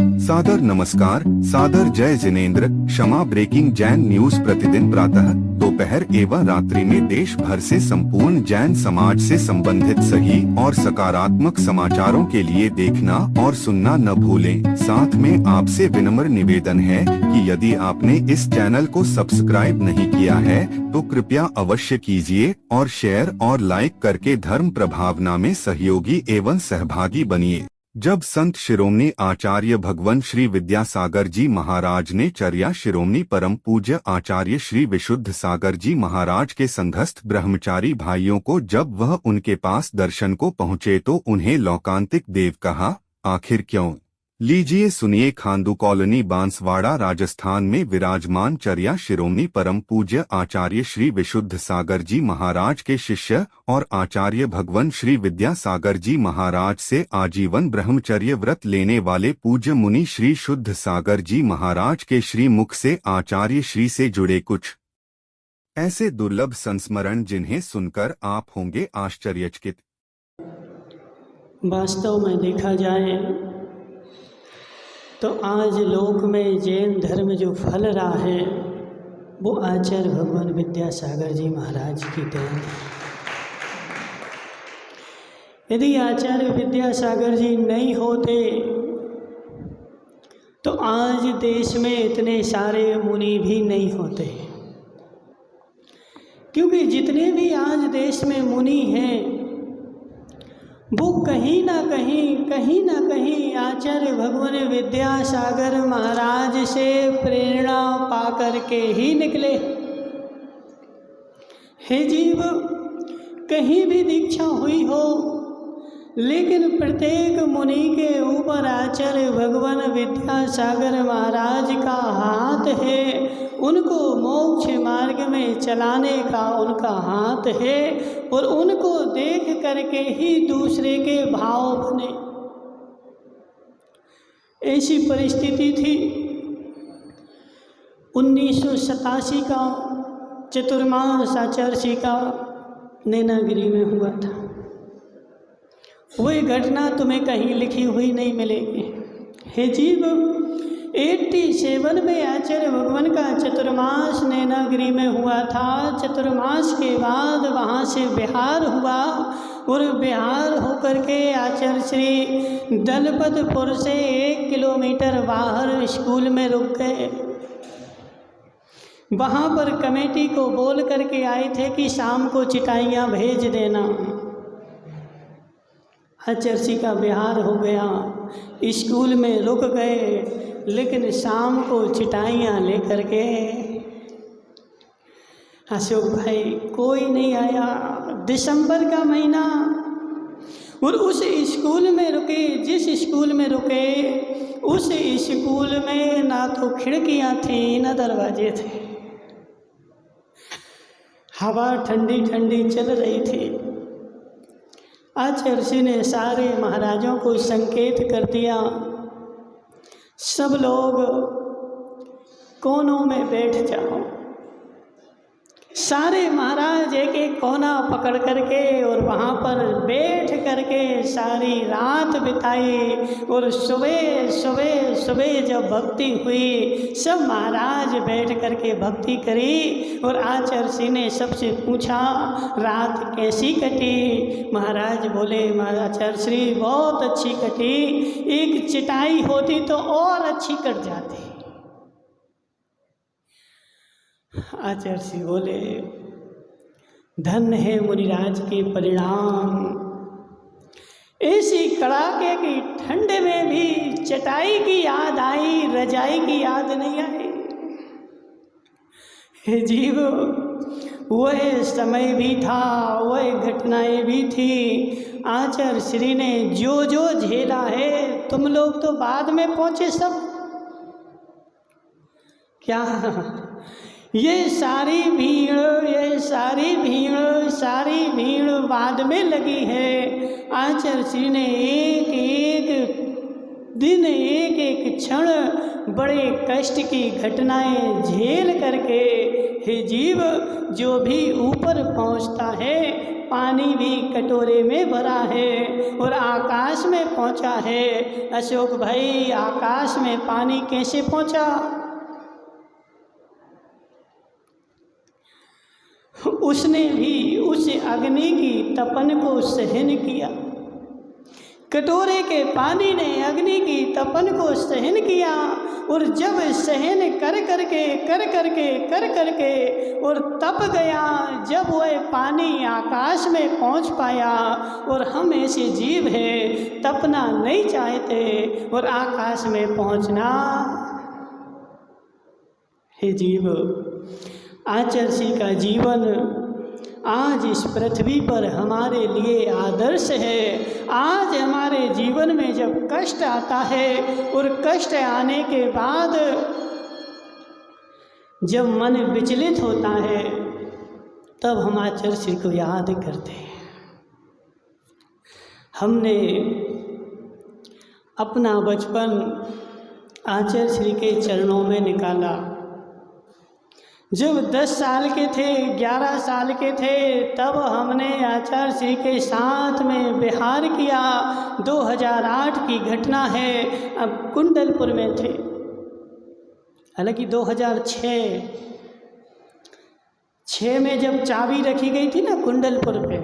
सादर नमस्कार, सादर जय जिनेंद्र। क्षमा ब्रेकिंग जैन न्यूज प्रतिदिन प्रातः, दोपहर एवं रात्रि में देश भर से संपूर्ण जैन समाज से संबंधित सही और सकारात्मक समाचारों के लिए देखना और सुनना न भूलें। साथ में आपसे विनम्र निवेदन है कि यदि आपने इस चैनल को सब्सक्राइब नहीं किया है तो कृपया अवश्य कीजिए और शेयर और लाइक करके धर्म प्रभावना में सहयोगी एवं सहभागी बनिए। जब संत शिरोमणि आचार्य भगवान श्री विद्यासागर जी महाराज ने चर्या शिरोमणि परम पूज्य आचार्य श्री विशुद्ध सागर जी महाराज के संघस्थ ब्रह्मचारी भाइयों को जब वह उनके पास दर्शन को पहुँचे तो उन्हें लौकांतिक देव कहा, आखिर क्यों? लीजिए सुनिए। खांदू कॉलोनी बांसवाड़ा राजस्थान में विराजमान चर्या शिरोमणि परम पूज्य आचार्य श्री विशुद्ध सागर जी महाराज के शिष्य और आचार्य भगवान श्री विद्यासागर जी महाराज से आजीवन ब्रह्मचर्य व्रत लेने वाले पूज्य मुनि श्री शुद्ध सागर जी महाराज के श्री मुख से आचार्य श्री से जुड़े कुछ ऐसे दुर्लभ संस्मरण जिन्हें सुनकर आप होंगे आश्चर्यचकित। वास्तव में देखा जाए तो आज लोक में जैन धर्म जो फल रहा है वो आचार्य भगवान विद्यासागर जी महाराज की देन है। यदि आचार्य विद्यासागर जी नहीं होते तो आज देश में इतने सारे मुनि भी नहीं होते, क्योंकि जितने भी आज देश में मुनि हैं वो कहीं ना कहीं आचार्य भगवान विद्यासागर महाराज से प्रेरणा पा करके ही निकले। हे जीव, कहीं भी दीक्षा हुई हो लेकिन प्रत्येक मुनि के ऊपर आचार्य भगवान विद्यासागर महाराज का हाथ है, उनको मोक्ष मार्ग में चलाने का उनका हाथ है और उनको देख करके ही दूसरे के भाव बने। ऐसी परिस्थिति थी 1987 का चतुर्मास आचार्य का नैनागिरी में हुआ था। वही घटना तुम्हें कहीं लिखी हुई नहीं मिलेगी। हे जीव, 87 में आचार्य भगवान का चतुर्मास नैनागिरी में हुआ था। चतुर्मास के बाद वहाँ से बिहार हुआ और बिहार होकर के आचार्य श्री दलपतपुर से 1 किलोमीटर बाहर स्कूल में रुक गए। वहाँ पर कमेटी को बोल करके आए थे कि शाम को चिटाइयाँ भेज देना। आचार्य का बिहार हो गया, स्कूल में रुक गए, लेकिन शाम को चिटाइयाँ लेकर के अशोक भाई कोई नहीं आया। दिसंबर का महीना और उस स्कूल में रुके, जिस स्कूल में रुके उस स्कूल में ना तो खिड़कियाँ थी ना दरवाजे थे। हवा ठंडी ठंडी चल रही थी। आचार्य ने सारे महाराजों को संकेत कर दिया, सब लोग कोनों में बैठ जाओ। सारे महाराज एक एक कोना पकड़ करके और वहाँ पर बैठ करके सारी रात बिताई और सुबह जब भक्ति हुई सब महाराज बैठ करके भक्ति करी। और आचार्य ने सबसे पूछा रात कैसी कटी? महाराज बोले आचार्य श्री बहुत अच्छी कटी, एक चिटाई होती तो और अच्छी कट जाती। आचार्य श्री बोले धन्य है मुनिराज के परिणाम, ऐसी कड़ाके की ठंड में भी चटाई की याद आई, रजाई की याद नहीं आई। हे जीव, वह समय भी था, वह घटनाएं भी थी। आचार्य श्री ने जो जो झेला है, तुम लोग तो बाद में पहुंचे सब। क्या ये सारी भीड़ बाद में लगी है। आचार्य श्री ने एक एक दिन एक एक क्षण बड़े कष्ट की घटनाएं झेल करके, हे जीव, जो भी ऊपर पहुंचता है पानी भी कटोरे में भरा है और आकाश में पहुंचा है। अशोक भाई, आकाश में पानी कैसे पहुंचा? उसने भी उस अग्नि की तपन को सहन किया। कटोरे के पानी ने अग्नि की तपन को सहन किया और जब सहन कर करके और तप गया, जब वह पानी आकाश में पहुंच पाया। और हम ऐसे जीव हैं, तपना नहीं चाहते और आकाश में पहुंचना। हे जीव, आचर्षि का जीवन आज इस पृथ्वी पर हमारे लिए आदर्श है। आज हमारे जीवन में जब कष्ट आता है और कष्ट आने के बाद जब मन विचलित होता है, तब हम आचर्षि को याद करते हैं। हमने अपना बचपन आचर्षि के चरणों में निकाला। जब 10 साल के थे, 11 साल के थे, तब हमने आचार्य के साथ में विहार किया। 2008 की घटना है। अब कुंडलपुर में थे, हालांकि 2006 में जब चाबी रखी गई थी ना कुंडलपुर पे,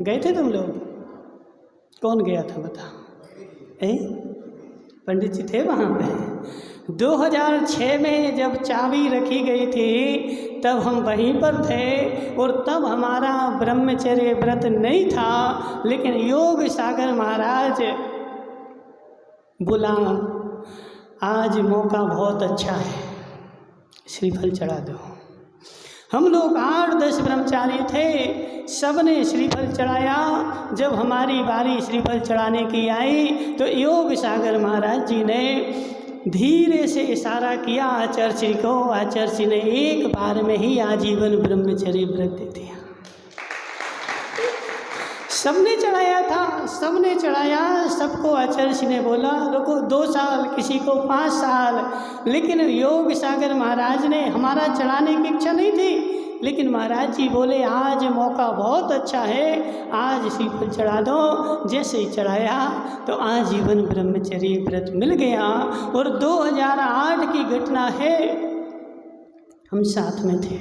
गए थे तुम लोग? कौन गया था बता? पंडित जी थे वहाँ पे। 2006 में जब चाबी रखी गई थी तब हम वहीं पर थे और तब हमारा ब्रह्मचर्य व्रत नहीं था, लेकिन योग सागर महाराज बोला आज मौका बहुत अच्छा है, श्रीफल चढ़ा दो। हम लोग 8-10 ब्रह्मचारी थे, सबने श्रीफल चढ़ाया। जब हमारी बारी श्रीफल चढ़ाने की आई तो योग सागर महाराज जी ने धीरे से इशारा किया आचार्य को। आचार्य ने एक बार में ही आजीवन ब्रह्मचर्य व्रत दे दिया। सबने चढ़ाया था, सबने चढ़ाया। सबको आचार्य ने बोला रुको 2 साल, किसी को 5 साल, लेकिन योग सागर महाराज ने, हमारा चढ़ाने की इच्छा नहीं थी, लेकिन महाराज जी बोले आज मौका बहुत अच्छा है, आज श्रीफल चढ़ा दो। जैसे ही चढ़ाया तो आजीवन ब्रह्मचर्य व्रत मिल गया। और 2008 की घटना है, हम साथ में थे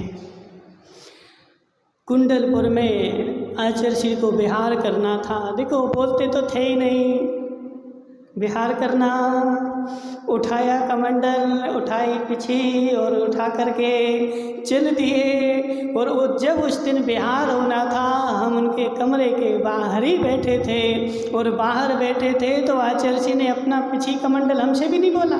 कुंडलपुर में। आचार्य को विहार करना था। देखो बोलते तो थे ही नहीं, विहार करना। उठाया कमंडल, उठाई पिछी और उठा करके चल दिए। और वो जब उस दिन विहार होना था, हम उनके कमरे के बाहर ही बैठे थे। और बाहर बैठे थे तो आचार्य ने अपना पिछी कमंडल, हमसे भी नहीं बोला,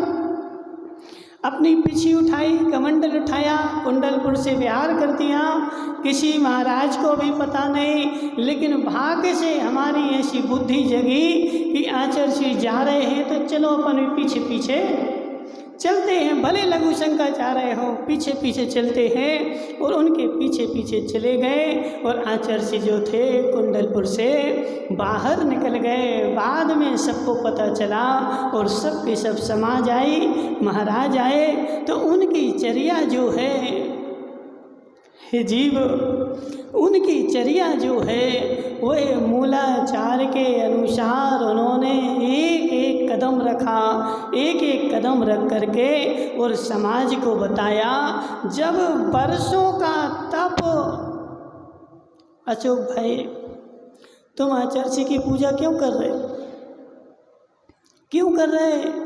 अपनी पिछी उठाई, कमंडल उठाया, कुंडलपुर से विहार कर दिया। किसी महाराज को भी पता नहीं, लेकिन भाग्य से हमारी ऐसी बुद्धि जगी कि आचार्य जा रहे हैं तो चलो अपन पीछे पीछे चलते हैं, भले लघु शंका जा रहे हो, पीछे पीछे चलते हैं। और उनके पीछे पीछे चले गए और आचार्य जो थे कुंडलपुर से बाहर निकल गए। बाद में सबको पता चला और सब के सब समाज आई, महाराज आए। तो उनकी चर्या जो है, हे जीव, उनकी चर्या जो है वह मूलाचार के अनुसार उन्होंने एक एक कदम रखा, एक एक कदम रख करके और समाज को बताया। जब वर्षों का तप, अशोक भाई तुम आचार्य की पूजा क्यों कर रहे? क्यों कर रहे?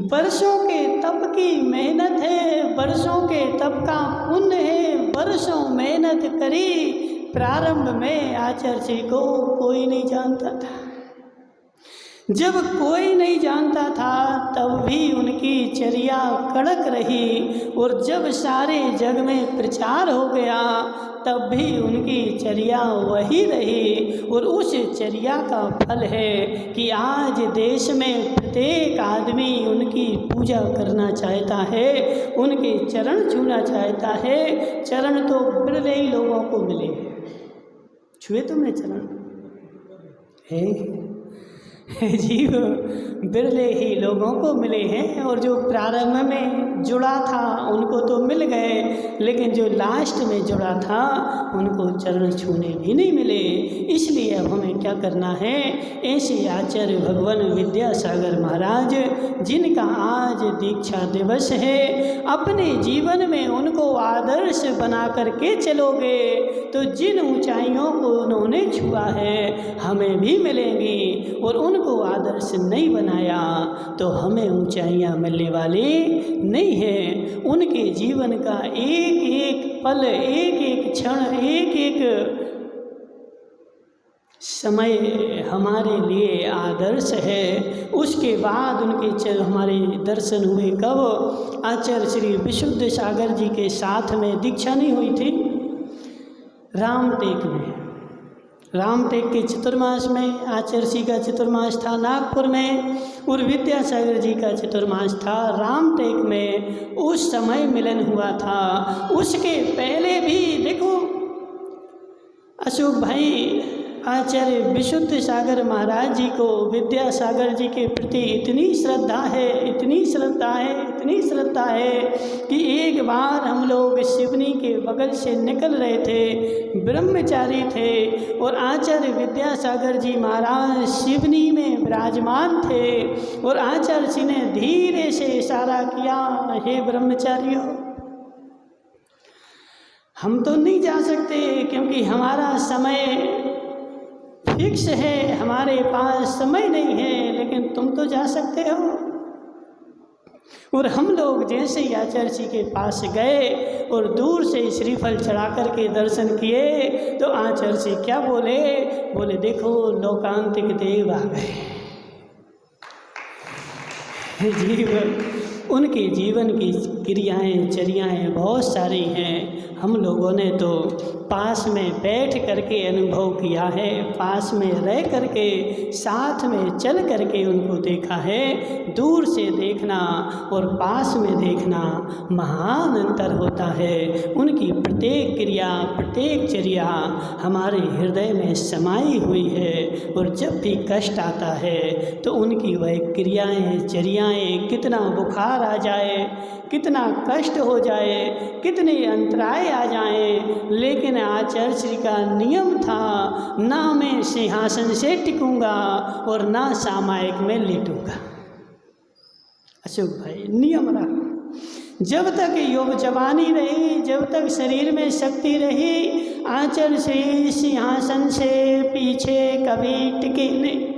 वर्षों के तप की मेहनत है, वर्षों के तप का पुण्य है। वर्षों मेहनत करी, प्रारंभ में आचार्य को कोई नहीं जानता था। जब कोई नहीं जानता था तब भी उनकी चर्या कड़क रही। और जब सारे जग में प्रचार हो गया तब भी उनकी चर्या वही रही। और उस चर्या का फल है कि आज देश में प्रत्येक आदमी उनकी पूजा करना चाहता है, उनके चरण छूना चाहता है। चरण तो बिरले ही लोगों को मिले। छुए तुमने चरण? है जीव बिरले ही लोगों को मिले हैं, और जो प्रारंभ में जुड़ा था उनको तो मिल गए, लेकिन जो लास्ट में जुड़ा था उनको चरण छूने भी नहीं मिले। इसलिए अब हमें क्या करना है, ऐसे आचार्य भगवान विद्यासागर महाराज जिनका आज दीक्षा दिवस है, अपने जीवन में उनको आदर्श बना करके चलोगे तो जिन ऊंचाइयों को उन्होंने छुआ है हमें भी मिलेंगी, और उनको आदर्श नहीं बनाया तो हमें ऊंचाइयां मिलने वाली नहीं है। उनके जीवन का एक एक पल, एक एक क्षण, एक एक समय हमारे लिए आदर्श है। उसके बाद उनके हमारे दर्शन हुए कब, आचार्य श्री विशुद्ध सागर जी के साथ में दीक्षा नहीं हुई थी, रामटेक में। रामटेक के चतुर्मास में आचार्य जी का चतुर्मास था नागपुर में, और विद्यासागर जी का चतुर्मास था रामटेक में। उस समय मिलन हुआ था। उसके पहले भी देखो अशोक भाई, आचार्य विशुद्ध सागर महाराज जी को विद्यासागर जी के प्रति इतनी श्रद्धा है, इतनी श्रद्धा है, इतनी श्रद्धा है कि एक बार हम लोग शिवनी के बगल से निकल रहे थे, ब्रह्मचारी थे, और आचार्य विद्यासागर जी महाराज शिवनी में विराजमान थे, और आचार्य जी ने धीरे से इशारा किया, हे ब्रह्मचारियों, हम तो नहीं जा सकते क्योंकि हमारा समय फिक्स है, हमारे पास समय नहीं है, लेकिन तुम तो जा सकते हो। और हम लोग जैसे ही आचार्य जी के पास गए और दूर से श्रीफल चढ़ा करके दर्शन किए तो आचार्य जी क्या बोले, बोले देखो लोकांतिक देव आ गए। जीवन, उनके जीवन की क्रियाएं चर्याएं बहुत सारी हैं। हम लोगों ने तो पास में बैठ करके अनुभव किया है, पास में रह करके, साथ में चल करके उनको देखा है। दूर से देखना और पास में देखना महान अंतर होता है। उनकी प्रत्येक क्रिया, प्रत्येक चर्या हमारे हृदय में समाई हुई है, और जब भी कष्ट आता है तो उनकी वह क्रियाएं चर्याएं, कितना बुखार आ जाए, कितना कष्ट हो जाए, कितने अंतराय आ जाएं, लेकिन आचार्य श्री का नियम था, ना मैं सिंहासन से टिकूंगा और ना सामायिक में लेटूंगा। अशोक भाई नियम रहा, जब तक युग जवानी रही, जब तक शरीर में शक्ति रही, आचार्य श्री सिंहासन से पीछे कभी टिके नहीं।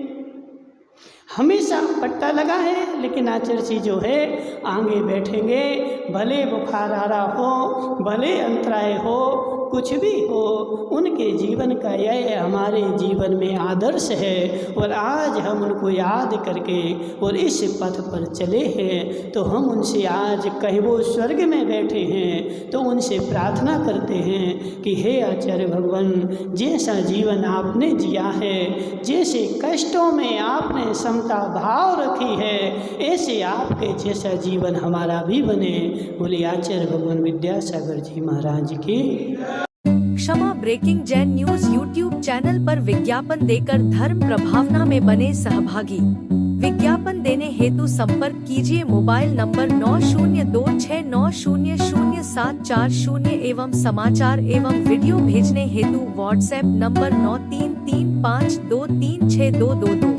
हमेशा पट्टा लगा है, लेकिन आचार्य जी जो है आगे बैठेंगे, भले बुखार आ रहा हो, भले अंतराय हो, कुछ भी हो, उनके जीवन का यह हमारे जीवन में आदर्श है। और आज हम उनको याद करके और इस पथ पर चले हैं तो हम उनसे आज कहीं वो स्वर्ग में बैठे हैं तो उनसे प्रार्थना करते हैं कि हे आचार्य भगवान, जैसा जीवन आपने जिया है, जैसे कष्टों में आपने समता भाव रखी है, ऐसे आपके जैसा जीवन हमारा भी बने। बोले आचार्य भगवान विद्यासागर जी महाराज की। Kshama breaking Jain news YouTube channel पर विज्ञापन देकर धर्म प्रभावना में बने सहभागी। विज्ञापन देने हेतु संपर्क कीजिए मोबाइल नंबर 9026900740 एवं समाचार एवं वीडियो भेजने हेतु WhatsApp number 9335236222।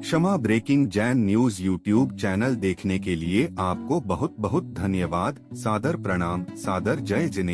Kshama breaking Jain news YouTube channel देखने के लिए आपको बहुत बहुत धन्यवाद। सादर प्रणाम, सादर जय जिनेंद्र।